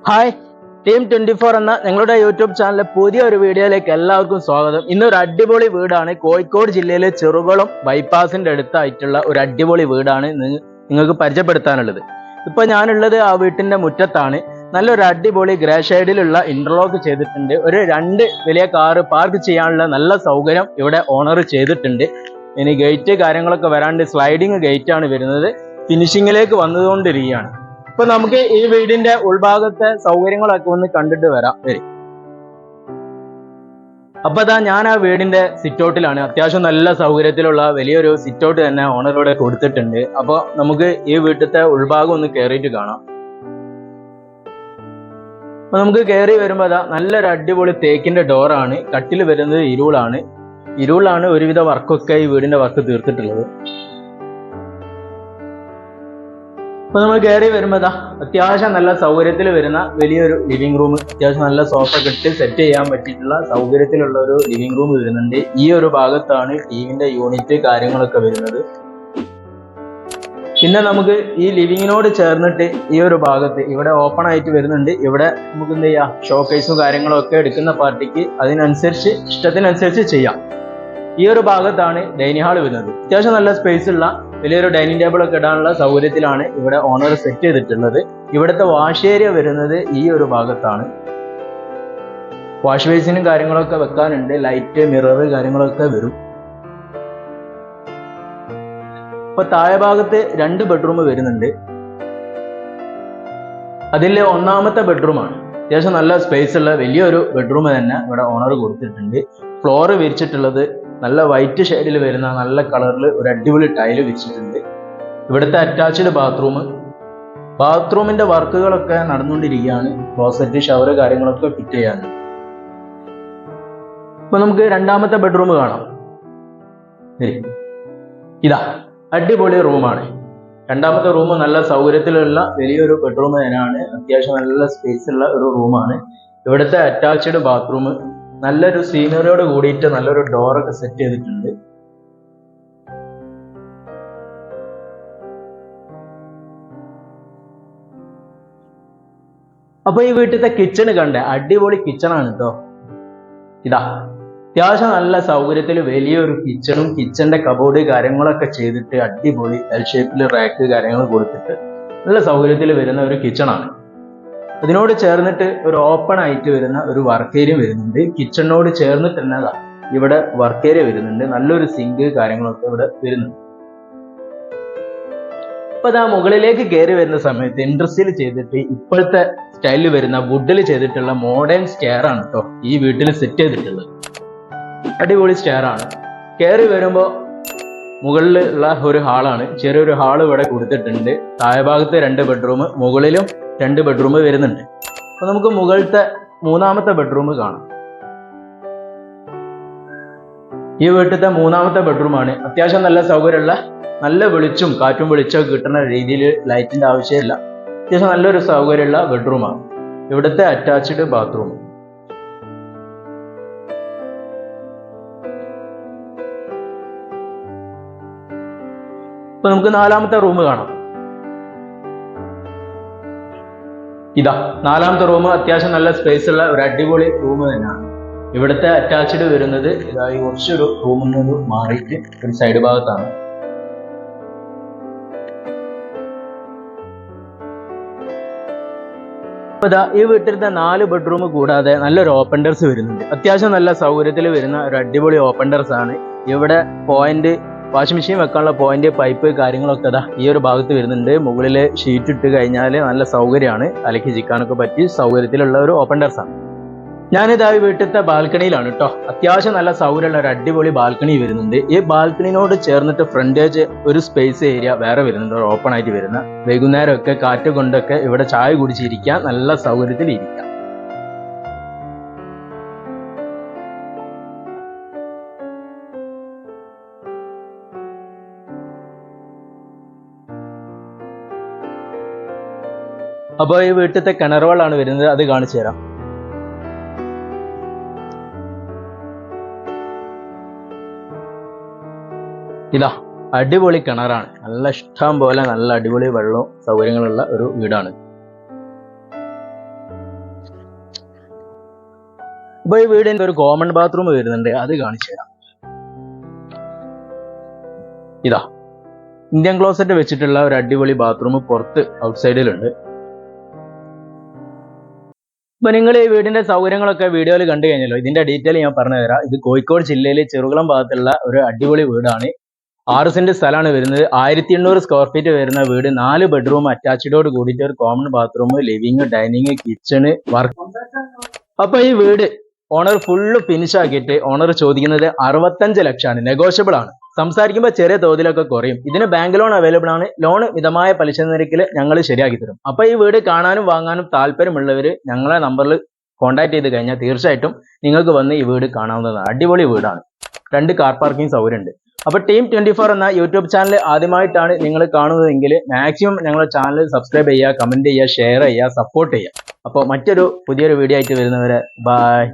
Hi team 24 എന്ന ഞങ്ങളുടെ YouTube ചാനലിലെ പുതിയൊരു വീഡിയോയിലേക്ക് എല്ലാവർക്കും സ്വാഗതം. ഇന്നൊരു അടിപൊളി വീടാണ്. കോഴിക്കോട് ജില്ലയിലെ ചെറുകുളം ബൈപ്പാസിന്റെ അടുത്തായിട്ടുള്ള ഒരു അടിപൊളി വീടാണ് നിങ്ങൾക്ക് പരിചയപ്പെടുത്താനുള്ളത്. ഇപ്പൊ ഞാനുള്ളത് ആ വീട്ടിന്റെ മുറ്റത്താണ്. നല്ലൊരു അടിപൊളി ഗ്രേ ഷെയ്ഡിലുള്ള ഇന്റർലോക്ക് ചെയ്തിട്ടുണ്ട്. ഒരു 2 വലിയ കാറ് പാർക്ക് ചെയ്യാനുള്ള നല്ല സൗകര്യം ഇവിടെ ഓണർ ചെയ്തിട്ടുണ്ട്. ഇനി ഗേറ്റ് കാര്യങ്ങളൊക്കെ വരാണ്ട് സ്ലൈഡിങ് ഗേറ്റ് ആണ് വരുന്നത്. ഫിനിഷിങ്ങിലേക്ക് വന്നുകൊണ്ടിരിക്കുകയാണ്. ഇപ്പൊ നമുക്ക് ഈ വീടിന്റെ ഉൾഭാഗത്തെ സൗകര്യങ്ങളൊക്കെ ഒന്ന് കണ്ടിട്ട് വരാം. അപ്പൊ ഞാൻ ആ വീടിന്റെ സിറ്റൗട്ടിലാണ്. അത്യാവശ്യം നല്ല സൗകര്യത്തിലുള്ള വലിയൊരു സിറ്റൗട്ട് തന്നെ ഓണറോടെ കൊടുത്തിട്ടുണ്ട്. അപ്പൊ നമുക്ക് ഈ വീട്ടിലത്തെ ഉൾഭാഗം ഒന്ന് കയറിയിട്ട് കാണാം. അപ്പൊ നമുക്ക് കയറി വരുമ്പോ നല്ലൊരു അടിപൊളി തേക്കിന്റെ ഡോറാണ്. കട്ടിൽ വരുന്നത് ഇരുളാണ് ഒരുവിധ വർക്കൊക്കെ ഈ വീടിന്റെ വർക്ക് തീർത്തിട്ടുള്ളത്. അപ്പൊ നമ്മൾ കയറി വരുമ്പോ അത്യാവശ്യം നല്ല സൗകര്യത്തിൽ വരുന്ന വലിയൊരു ലിവിംഗ് റൂം, അത്യാവശ്യം നല്ല സോഫ കെട്ടി സെറ്റ് ചെയ്യാൻ പറ്റിയിട്ടുള്ള സൗകര്യത്തിലുള്ള ഒരു ലിവിംഗ് റൂം വരുന്നുണ്ട്. ഈ ഒരു ഭാഗത്താണ് ടിവിന്റെ യൂണിറ്റ് കാര്യങ്ങളൊക്കെ വരുന്നത്. പിന്നെ നമുക്ക് ഈ ലിവിങ്ങിനോട് ചേർന്നിട്ട് ഈ ഒരു ഭാഗത്ത് ഇവിടെ ഓപ്പൺ ആയിട്ട് വരുന്നുണ്ട്. ഇവിടെ നമുക്ക് എന്ത് ചെയ്യാം, ഷോക്കേസും കാര്യങ്ങളും ഒക്കെ എടുക്കുന്ന പാർട്ടിക്ക് അതിനനുസരിച്ച് ഇഷ്ടത്തിനനുസരിച്ച് ചെയ്യാം. ഈ ഒരു ഭാഗത്താണ് ഡൈനിങ് ഹാൾ വരുന്നത്. അത്യാവശ്യം നല്ല സ്പേസ് ഉള്ള വലിയൊരു ഡൈനിങ് ടേബിൾ ഒക്കെ ഇടാനുള്ള സൗകര്യത്തിലാണ് ഇവിടെ ഓണർ സെറ്റ് ചെയ്തിട്ടുള്ളത്. ഇവിടുത്തെ വാഷ് ഏരിയ വരുന്നത് ഈ ഒരു ഭാഗത്താണ്. വാഷ് ബേസിനും കാര്യങ്ങളൊക്കെ വെക്കാനുണ്ട്. ലൈറ്റ്, മിറർ കാര്യങ്ങളൊക്കെ വരും. ഇപ്പൊ താഴെ ഭാഗത്ത് 2 ബെഡ്റൂം വരുന്നുണ്ട്. അതിൽ ഒന്നാമത്തെ ബെഡ്റൂമാണ്. അത്യാവശ്യം നല്ല സ്പേസ് ഉള്ള വലിയൊരു ബെഡ്റൂം തന്നെ ഇവിടെ ഓണർ കൊടുത്തിട്ടുണ്ട്. ഫ്ലോർ വിരിച്ചിട്ടുള്ളത് നല്ല വൈറ്റ് ഷെയ്ഡിൽ വരുന്ന നല്ല കളറിൽ ഒരു അടിപൊളി ടൈല് വിരിച്ചിട്ടുണ്ട്. ഇവിടുത്തെ അറ്റാച്ച്ഡ് ബാത്റൂമിന്റെ വർക്കുകളൊക്കെ നടന്നുകൊണ്ടിരിക്കുകയാണ്. ക്ലോസറ്റ്, ഷവർ കാര്യങ്ങളൊക്കെ ഫിറ്റ് ചെയ്യാനുണ്ട്. ഇപ്പൊ നമുക്ക് രണ്ടാമത്തെ ബെഡ്റൂം കാണാം. ഇതാ അടിപൊളി റൂമാണ്. രണ്ടാമത്തെ റൂം നല്ല സൗകര്യത്തിലുള്ള വലിയൊരു ബെഡ്റൂം തന്നെയാണ്. അത്യാവശ്യം നല്ല സ്പേസ് ഉള്ള ഒരു റൂമാണ്. ഇവിടുത്തെ അറ്റാച്ച്ഡ് ബാത്റൂം നല്ലൊരു സീനറിയോട് കൂടിയിട്ട് നല്ലൊരു ഡോറൊക്കെ സെറ്റ് ചെയ്തിട്ടുണ്ട്. അപ്പൊ ഈ വീട്ടിലത്തെ കിച്ചൺ കണ്ടേ, അടിപൊളി കിച്ചണാണ് കേട്ടോ. ഇതാ അത്യാവശ്യം നല്ല സൗകര്യത്തിൽ വലിയൊരു കിച്ചണും കിച്ചന്റെ കബോർഡ് കാര്യങ്ങളൊക്കെ ചെയ്തിട്ട് അടിപൊളി എൽ ഷേപ്പിൽ റാക്ക് കാര്യങ്ങൾ കൊടുത്തിട്ട് നല്ല സൗകര്യത്തിൽ വരുന്ന ഒരു കിച്ചണാണ്. അതിനോട് ചേർന്നിട്ട് ഒരു ഓപ്പൺ ആയിട്ട് വരുന്ന ഒരു വർക്ക് ഏരിയ വരുന്നുണ്ട്. കിച്ചണിനോട് ചേർന്നിട്ട് തന്നെ ഇവിടെ വർക്ക് ഏരിയ വരുന്നുണ്ട്. നല്ലൊരു സിങ്ക് കാര്യങ്ങളൊക്കെ ഇവിടെ വരുന്നുണ്ട്. അപ്പൊ മുകളിലേക്ക് കയറി വരുന്ന സമയത്ത് ഇൻഡസ്ട്രിയിൽ ചെയ്തിട്ട് ഇപ്പോഴത്തെ സ്റ്റൈലിൽ വരുന്ന വുഡിൽ ചെയ്തിട്ടുള്ള മോഡേൺ സ്റ്റെയർ ആണ് കേട്ടോ ഈ വീട്ടിൽ സെറ്റ് ചെയ്തിട്ടുള്ളത്. അടിപൊളി സ്റ്റെയർ ആണ്. കയറി വരുമ്പോ മുകളിലുള്ള ഒരു ഹാളാണ്. ചെറിയൊരു ഹാൾ ഇവിടെ കൊടുത്തിട്ടുണ്ട്. താഴെ ഭാഗത്ത് 2 ബെഡ്റൂം, മുകളിലും 2 ബെഡ്റൂം വരുന്നുണ്ട്. അപ്പൊ നമുക്ക് മുകളിലത്തെ 3ാമത്തെ ബെഡ്റൂം കാണാം. ഈ വീട്ടിലത്തെ 3ാമത്തെ ബെഡ്റൂമാണ്. അത്യാവശ്യം നല്ല സൗകര്യമുള്ള, നല്ല വെളിച്ചും കാറ്റും വെളിച്ചമൊക്കെ കിട്ടുന്ന രീതിയിൽ ലൈറ്റിന്റെ ആവശ്യമില്ല. അത്യാവശ്യം നല്ലൊരു സൗകര്യമുള്ള ബെഡ്റൂമാണ്. ഇവിടുത്തെ അറ്റാച്ച്ഡ് ബാത്റൂം. ഇപ്പൊ നമുക്ക് 4ാമത്തെ റൂം കാണാം. ഇതാ 4ാമത്തെ റൂം അത്യാവശ്യം നല്ല സ്പേസ് ഉള്ള ഒരു അടിപൊളി റൂം തന്നെയാണ്. ഇവിടുത്തെ അറ്റാച്ച്ഡ് വരുന്നത് ഇതായി കുറച്ചൊരു റൂമിൽ നിന്ന് മാറിയിട്ട് ഒരു സൈഡ് ഭാഗത്താണ്. ഈ വീട്ടിലത്തെ 4 ബെഡ്റൂം കൂടാതെ നല്ലൊരു ഓപ്പൺ ടെറസ് വരുന്നുണ്ട്. അത്യാവശ്യം നല്ല സൗകര്യത്തിൽ വരുന്ന ഒരു അടിപൊളി ഓപ്പൺ ടെറസ് ആണ്. ഇവിടെ പോയിന്റ്, വാഷിംഗ് മെഷീൻ വെക്കാനുള്ള പോയിന്റ്, പൈപ്പ് കാര്യങ്ങളൊക്കെ ഈ ഒരു ഭാഗത്ത് വരുന്നുണ്ട്. മുകളിൽ ഷീറ്റ് ഇട്ട് കഴിഞ്ഞാൽ നല്ല സൗകര്യമാണ്. അലക്കി ചിക്കാനൊക്കെ പറ്റി സൗകര്യത്തിലുള്ള ഒരു ഓപ്പൺ ടെറസ് ആണ്. ഞാനിതാ വീട്ടിലത്തെ ബാൽക്കണിയിലാണ് കേട്ടോ. അത്യാവശ്യം നല്ല സൗകര്യമുള്ള ഒരു അടിപൊളി ബാൽക്കണി വരുന്നുണ്ട്. ഈ ബാൽക്കണിനോട് ചേർന്നിട്ട് ഫ്രണ്ടേജ് ഒരു സ്പേസ് ഏരിയ വേറെ വരുന്നുണ്ട്, ഒരു ഓപ്പൺ ആയിട്ട് വരുന്ന. വൈകുന്നേരമൊക്കെ കാറ്റ് കൊണ്ടൊക്കെ ഇവിടെ ചായ കുടിച്ചിരിക്കാം, നല്ല സൗകര്യത്തിൽ ഇരിക്കാം. അപ്പോൾ ഈ വീട്ടിലത്തെ കിണർ വെള്ളമാണ് വരുന്നത്, അത് കാണിച്ചു തരാം. ഇതാ അടിപൊളി കിണറാണ്. നല്ല ഇഷ്ടം പോലെ നല്ല അടിപൊളി വെള്ളവും സൗകര്യങ്ങളുള്ള ഒരു വീടാണ്. അപ്പോൾ ഈ വീടിന്റെ ഒരു കോമൺ ബാത്റൂം വരുന്നുണ്ട്, അത് കാണിച്ചു തരാം. ഇതാ ഇന്ത്യൻ ക്ലോസറ്റ് വെച്ചിട്ടുള്ള ഒരു അടിപൊളി ബാത്റൂം പുറത്ത് ഔട്ട്സൈഡിലുണ്ട്. അപ്പൊ നിങ്ങൾ ഈ വീടിന്റെ സൗകര്യങ്ങളൊക്കെ വീഡിയോയിൽ കണ്ടു കഴിഞ്ഞല്ലോ. ഇതിന്റെ ഡീറ്റെയിൽ ഞാൻ പറഞ്ഞു തരാം. ഇത് കോഴിക്കോട് ജില്ലയിലെ ചെറുകുളം ഭാഗത്തുള്ള ഒരു അടിപൊളി വീടാണ്. 6 സെന്റ് സ്ഥലമാണ് വരുന്നത്. 1800 സ്ക്വയർ ഫീറ്റ് വരുന്ന വീട്. 4 ബെഡ്റൂം അറ്റാച്ച്ഡോട് കൂടിയിട്ട് ഒരു common bathroom, living, dining, kitchen, work. അപ്പൊ ഈ വീട് ഓണർ ഫുള്ള് ഫിനിഷ് ആക്കിയിട്ട് ഓണർ ചോദിക്കുന്നത് 65 ലക്ഷമാണ്. നെഗോഷ്യബിൾ ആണ്. സംസാരിക്കുമ്പോൾ ചെറിയ തോതിലൊക്കെ കുറയും. ഇതിന് ബാങ്ക് ലോൺ അവൈലബിൾ ആണ്. ലോൺ മിതമായ പലിശ നിരക്കിൽ ഞങ്ങൾ ശരിയാക്കി തരും. അപ്പൊ ഈ വീട് കാണാനും വാങ്ങാനും താല്പര്യമുള്ളവർ ഞങ്ങളെ നമ്പറിൽ കോൺടാക്ട് ചെയ്ത് കഴിഞ്ഞാൽ തീർച്ചയായിട്ടും നിങ്ങൾക്ക് വന്ന് ഈ വീട് കാണാവുന്നതാണ്. അടിപൊളി വീടാണ്. 2 കാർ പാർക്കിംഗ് സൗകര്യം ഉണ്ട്. അപ്പൊ ടീം 24 എന്ന യൂട്യൂബ് ചാനൽ ആദ്യമായിട്ടാണ് നിങ്ങൾ കാണുന്നതെങ്കിൽ മാക്സിമം ഞങ്ങളുടെ ചാനൽ സബ്സ്ക്രൈബ് ചെയ്യുക, കമന്റ് ചെയ്യുക, ഷെയർ ചെയ്യുക, സപ്പോർട്ട് ചെയ്യുക. അപ്പോൾ മറ്റൊരു പുതിയൊരു വീഡിയോ ആയിട്ട് വരുന്നവരെ ബൈ.